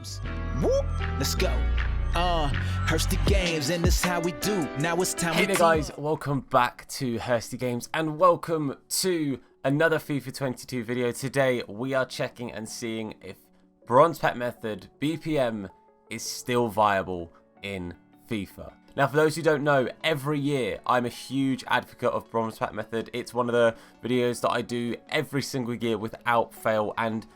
games. Whoop, let's go. Hursty Games, and this how we do. Now it's time. Hey there guys, welcome back to Hursty Games and welcome to another FIFA 22 video. Today we are checking and seeing if bronze pack method BPM is still viable in FIFA. Now, for those who don't know, every year I'm a huge advocate of bronze pack method. It's one of the videos that I do every single year without fail, and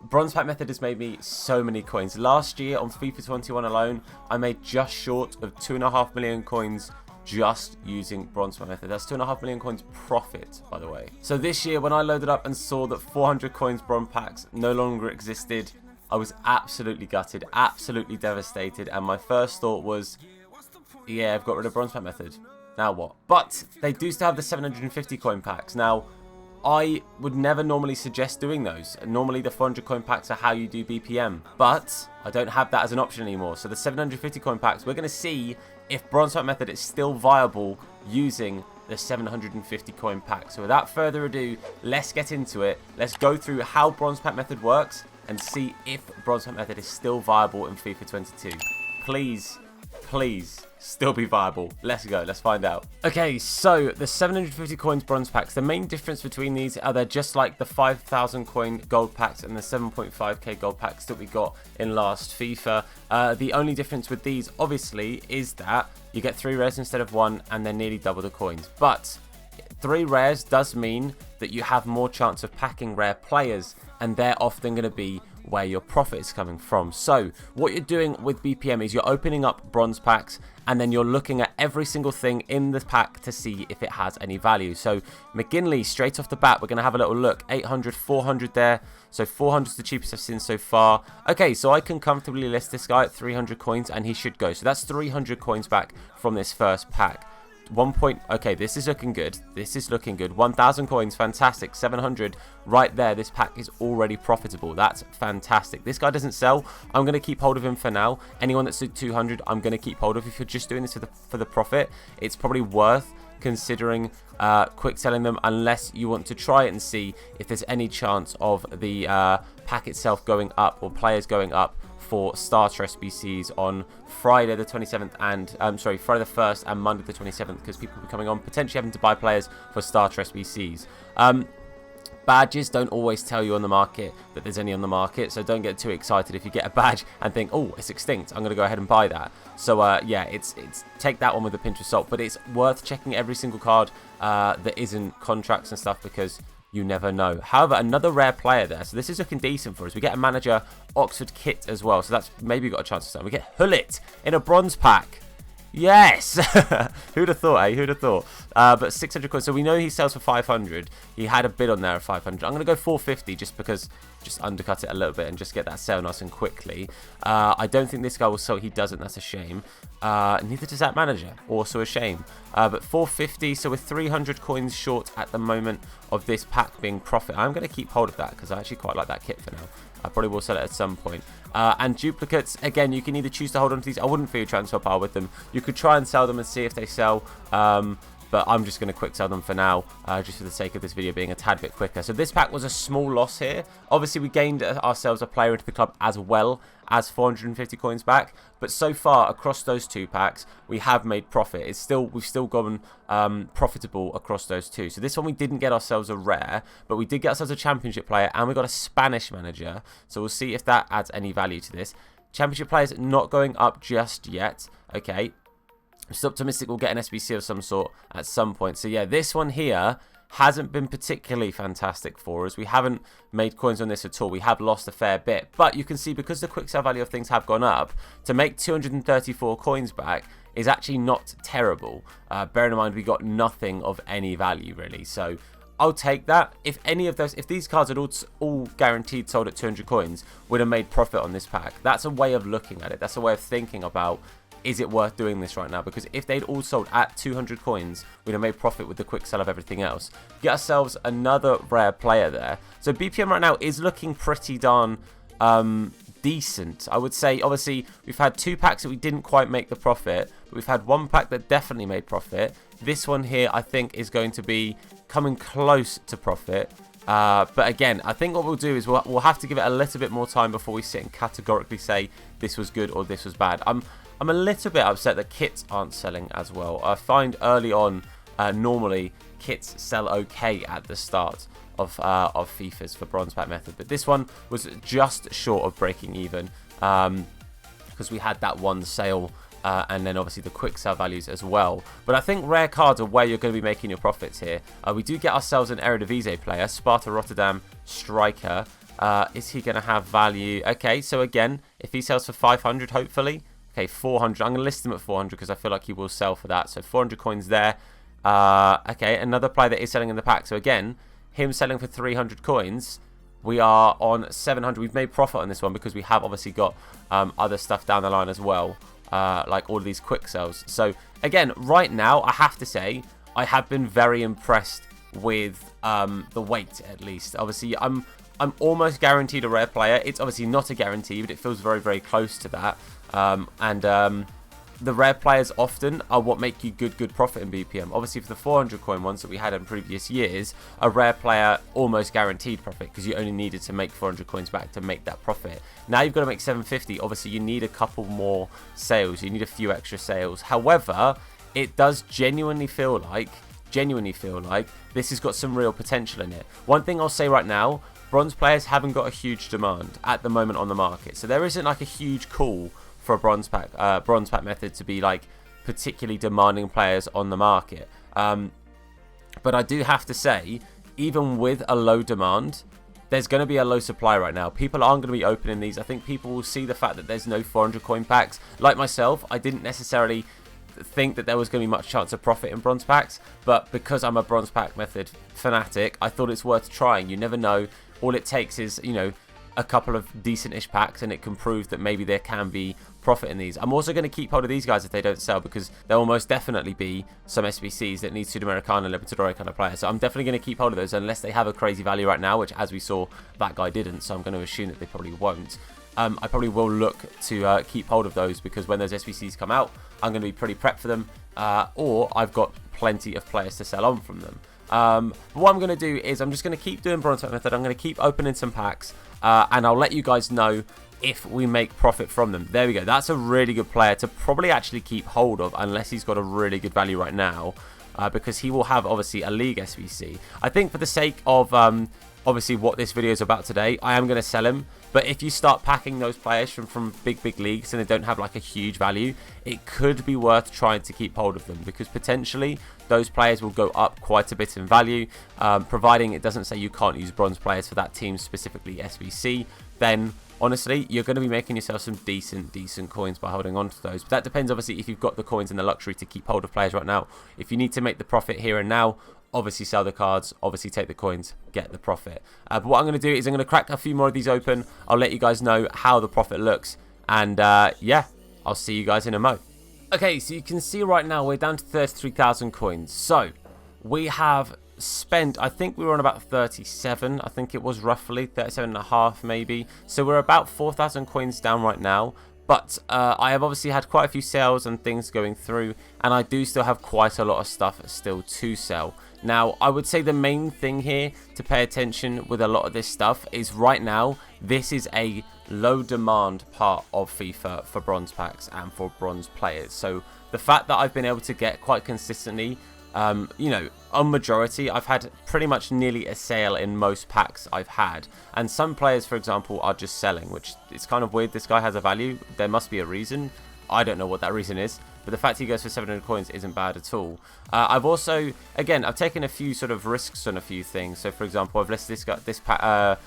bronze pack method has made me so many coins. Last year on FIFA 21 alone, I made just short of 2.5 million coins just using bronze pack method. That's 2.5 million coins profit, by the way. So this year when I loaded up and saw that 400 coins bronze packs no longer existed, I was absolutely gutted, absolutely devastated, and my first thought was, yeah, I've got rid of bronze pack method. Now what? But they do still have the 750 coin packs. Now, I would never normally suggest doing those. Normally the 400 coin packs are how you do BPM, but I don't have that as an option anymore. So the 750 coin packs, we're going to see if bronze pack method is still viable using the 750 coin pack. So without further ado, let's get into it. Let's go through how bronze pack method works and see if bronze pack method is still viable in FIFA 22. Please still be viable. Let's go, let's find out. Okay, so the 750 coins bronze packs, the main difference between these are they're just like the 5,000 coin gold packs and the 7.5k gold packs that we got in last FIFA. The only difference with these obviously is that you get 3 rares instead of 1 and they're nearly double the coins, but 3 rares does mean that you have more chance of packing rare players, and they're often going to be where your profit is coming from. So what you're doing with BPM is you're opening up bronze packs and then you're looking at every single thing in the pack to see if it has any value. So McGinley, straight off the bat, we're going to have a little look. 800, 400 there. So 400 is the cheapest I've seen so far. Okay, so I can comfortably list this guy at 300 coins and he should go. So that's 300 coins back from this first pack. Okay, this is looking good. This is looking good. 1,000 coins, fantastic. 700 right there. This pack is already profitable. That's fantastic. This guy doesn't sell. I'm going to keep hold of him for now. Anyone that's at 200, I'm going to keep hold of. If you're just doing this for the profit, it's probably worth considering quick selling them, unless you want to try it and see if there's any chance of the pack itself going up or players going up for starter SBCs on Friday the 27th and Friday the 1st and Monday the 27th, because people will be coming on potentially having to buy players for starter SBCs. Badges don't always tell you on the market that there's any on the market, so don't get too excited if you get a badge and think, oh, it's extinct, I'm going to go ahead and buy that. So yeah, it's take that one with a pinch of salt, but it's worth checking every single card that isn't contracts and stuff, because you never know. However, another rare player there, so this is looking decent for us. We get a manager Oxford kit as well, so that's maybe got a chance to start. We get Hullet in a bronze pack. Yes! Who'd have thought, eh? Who'd have thought? But 600 coins. So we know he sells for 500. He had a bid on there of 500. I'm going to go 450 just because, just undercut it a little bit and just get that sale nice and quickly. I don't think this guy will sell. He doesn't. That's a shame. Neither does that manager. Also a shame. But 450. So we're 300 coins short at the moment of this pack being profit. I'm going to keep hold of that because I actually quite like that kit for now. I probably will sell it at some point. And duplicates, again, you can either choose to hold on to these. I wouldn't fill your transfer pile with them. You could try and sell them and see if they sell. But I'm just going to quick sell them for now, just for the sake of this video being a tad bit quicker. So this pack was a small loss here. Obviously, we gained ourselves a player into the club as well as 450 coins back. But so far, across those 2 packs, we have made profit. We've still gone profitable across those 2. So this one, we didn't get ourselves a rare, but we did get ourselves a championship player, and we got a Spanish manager. So we'll see if that adds any value to this. Championship players not going up just yet. Okay. I'm still optimistic we'll get an SBC of some sort at some point. So yeah, this one here hasn't been particularly fantastic for us. We haven't made coins on this at all. We have lost a fair bit. But you can see, because the quick sell value of things have gone up, to make 234 coins back is actually not terrible. Bearing in mind we got nothing of any value really. So I'll take that. If any of those, if these cards had all guaranteed sold at 200 coins, would have made profit on this pack. That's a way of looking at it. That's a way of thinking about, is it worth doing this right now? Because if they'd all sold at 200 coins, we'd have made profit with the quick sell of everything else. Get ourselves another rare player there. So BPM right now is looking pretty darn decent, I would say. Obviously, we've had 2 packs that we didn't quite make the profit, but we've had 1 pack that definitely made profit. This one here, I think, is going to be coming close to profit. But again, I think what we'll do is we'll have to give it a little bit more time before we sit and categorically say this was good or this was bad. I'm a little bit upset that kits aren't selling as well. I find early on, normally kits sell okay at the start of FIFAs for bronze pack method, but this one was just short of breaking even because we had that one sale. And then obviously the quick sell values as well. But I think rare cards are where you're going to be making your profits here. We do get ourselves an Eredivisie player, Sparta Rotterdam striker. Is he going to have value? Okay, so again, if he sells for 500, hopefully. Okay, 400. I'm going to list him at 400 because I feel like he will sell for that. So 400 coins there. Okay, another player that is selling in the pack. So again, him selling for 300 coins. We are on 700. We've made profit on this one because we have obviously got other stuff down the line as well. Like all of these quick sells. So again, right now, I have to say, I have been very impressed with the weight, at least. Obviously, I'm almost guaranteed a rare player. It's obviously not a guarantee, but it feels very, very close to that. The rare players often are what make you good profit in BPM. Obviously, for the 400 coin ones that we had in previous years, a rare player almost guaranteed profit because you only needed to make 400 coins back to make that profit. Now you've got to make 750. Obviously, you need a couple more sales. You need a few extra sales. However, it does genuinely feel like this has got some real potential in it. One thing I'll say right now, bronze players haven't got a huge demand at the moment on the market. So there isn't like a huge call for a bronze pack method to be like particularly demanding players on the market. But I do have to say, even with a low demand, there's going to be a low supply right now. People aren't going to be opening these. I think people will see the fact that there's no 400 coin packs. Like myself, I didn't necessarily think that there was going to be much chance of profit in bronze packs, but because I'm a bronze pack method fanatic, I thought it's worth trying. You never know. All it takes is, you know, a couple of decent-ish packs and it can prove that maybe there can be profit in these. I'm also going to keep hold of these guys if they don't sell, because there will most definitely be some SBCs that need Sudamericana, Libertadores kind of player. So I'm definitely going to keep hold of those unless they have a crazy value right now, which as we saw, that guy didn't. So I'm going to assume that they probably won't. I probably will look to keep hold of those because when those SBCs come out, I'm going to be pretty prepped for them, or I've got plenty of players to sell on from them. What I'm going to do is I'm just going to keep doing bronze pack method. I'm going to keep opening some packs, and I'll let you guys know if we make profit from them. There we go. That's a really good player to probably actually keep hold of unless he's got a really good value right now, because he will have obviously a league SBC. I think for the sake of obviously what this video is about today, I am going to sell him. But if you start packing those players from big leagues and they don't have like a huge value, it could be worth trying to keep hold of them, because potentially those players will go up quite a bit in value, providing it doesn't say you can't use bronze players for that team, specifically SBC. Then honestly, you're going to be making yourself some decent coins by holding on to those. But that depends obviously if you've got the coins and the luxury to keep hold of players right now. If you need to make the profit here and now, obviously sell the cards, obviously take the coins, get the profit. But what I'm going to do is I'm going to crack a few more of these open. I'll let you guys know how the profit looks. And yeah, I'll see you guys in a mo. Okay, so you can see right now we're down to 33,000 coins. So we have spent, I think we were on about 37. I think it was roughly 37.5 maybe. So we're about 4,000 coins down right now. But I have obviously had quite a few sales and things going through, and I do still have quite a lot of stuff still to sell. Now, I would say the main thing here to pay attention with a lot of this stuff is right now, this is a low demand part of FIFA for bronze packs and for bronze players. So the fact that I've been able to get quite consistently, you know, on majority, I've had pretty much nearly a sale in most packs I've had. And some players, for example, are just selling, which is kind of weird. This guy has a value. There must be a reason. I don't know what that reason is, but the fact he goes for 700 coins isn't bad at all. I've also, again, I've taken a few sort of risks on a few things. So, for example, I've listed this batter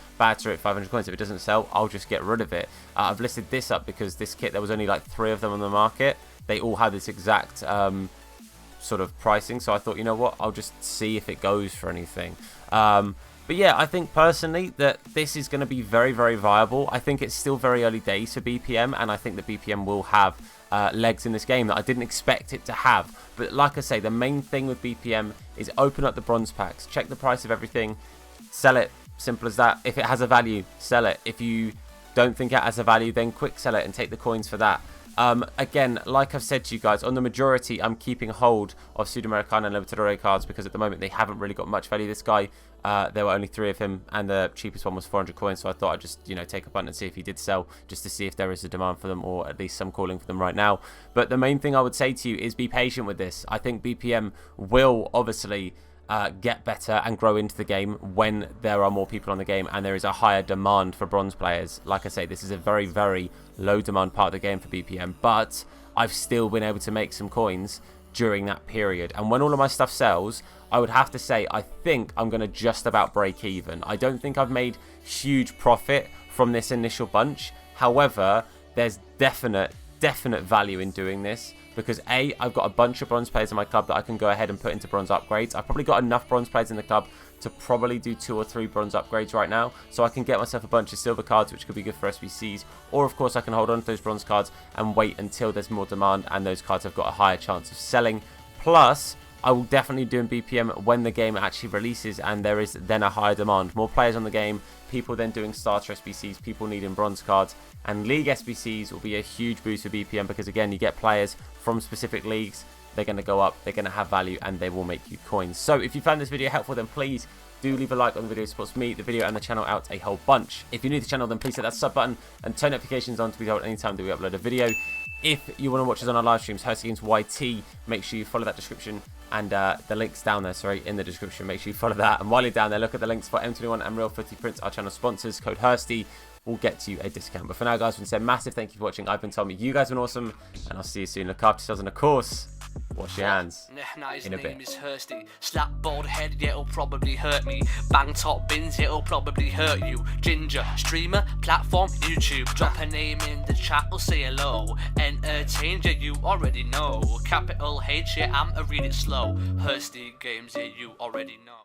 at 500 coins. If it doesn't sell, I'll just get rid of it. I've listed this up because this kit, there was only like 3 of them on the market. They all had this exact sort of pricing. So I thought, you know what, I'll just see if it goes for anything. But yeah, I think personally that this is going to be very viable. I think it's still very early days for BPM, and I think that BPM will have legs in this game that I didn't expect it to have. But like I say, the main thing with BPM is open up the bronze packs, check the price of everything, sell it. Simple as that. If it has a value, sell it. If you don't think it has a value, then quick sell it and take the coins for that. Again, like I've said to you guys, on the majority, I'm keeping hold of Sudamericana and Libertadores cards because at the moment they haven't really got much value. This guy, there were only 3 of him, and the cheapest one was 400 coins, so I thought I'd just, take a punt and see if he did sell, just to see if there is a demand for them, or at least some calling for them right now. But the main thing I would say to you is be patient with this. I think BPM will obviously get better and grow into the game when there are more people on the game and there is a higher demand for bronze players. Like I say, this is a very, very low demand part of the game for BPM, but I've still been able to make some coins during that period. And when all of my stuff sells, I would have to say I think I'm going to just about break even. I don't think I've made huge profit from this initial bunch. However, there's definite value in doing this, because A, I've got a bunch of bronze players in my club that I can go ahead and put into bronze upgrades. I've probably got enough bronze players in the club to probably do 2 or 3 bronze upgrades right now, so I can get myself a bunch of silver cards, which could be good for SBCs, or of course I can hold on to those bronze cards and wait until there's more demand and those cards have got a higher chance of selling. Plus, I will definitely do in BPM when the game actually releases and there is then a higher demand. More players on the game, people then doing starter SBCs, people needing bronze cards, and league SBCs will be a huge boost for BPM, because again, you get players from specific leagues, they're going to go up, they're going to have value, and they will make you coins. So if you found this video helpful, then please do leave a like on the video. It supports me, the video, and the channel out a whole bunch. If you're new to the channel, then please hit that sub button and turn notifications on to be told anytime that we upload a video. If you want to watch us on our live streams, Hursty Games YT, make sure you follow that description, and the link's down there, in the description. Make sure you follow that, and while you're down there, look at the links for M21 and Real Footy Prints, our channel sponsors. Code Hursty will get you a discount. But for now, guys, I want to say a massive thank you for watching. I've been Tommy, you guys have been awesome, and I'll see you soon. Look after yourselves, and of course, wash your hands in a bit. His name is Hursty. Slap bald head, yeah, it'll probably hurt me. Bang top bins, it'll probably hurt you. Ginger, streamer, platform, YouTube. Drop a name in the chat, I'll say hello. Entertain, yeah, you already know. Capital H, yeah, I'm a read it slow. Hursty Games, yeah, you already know.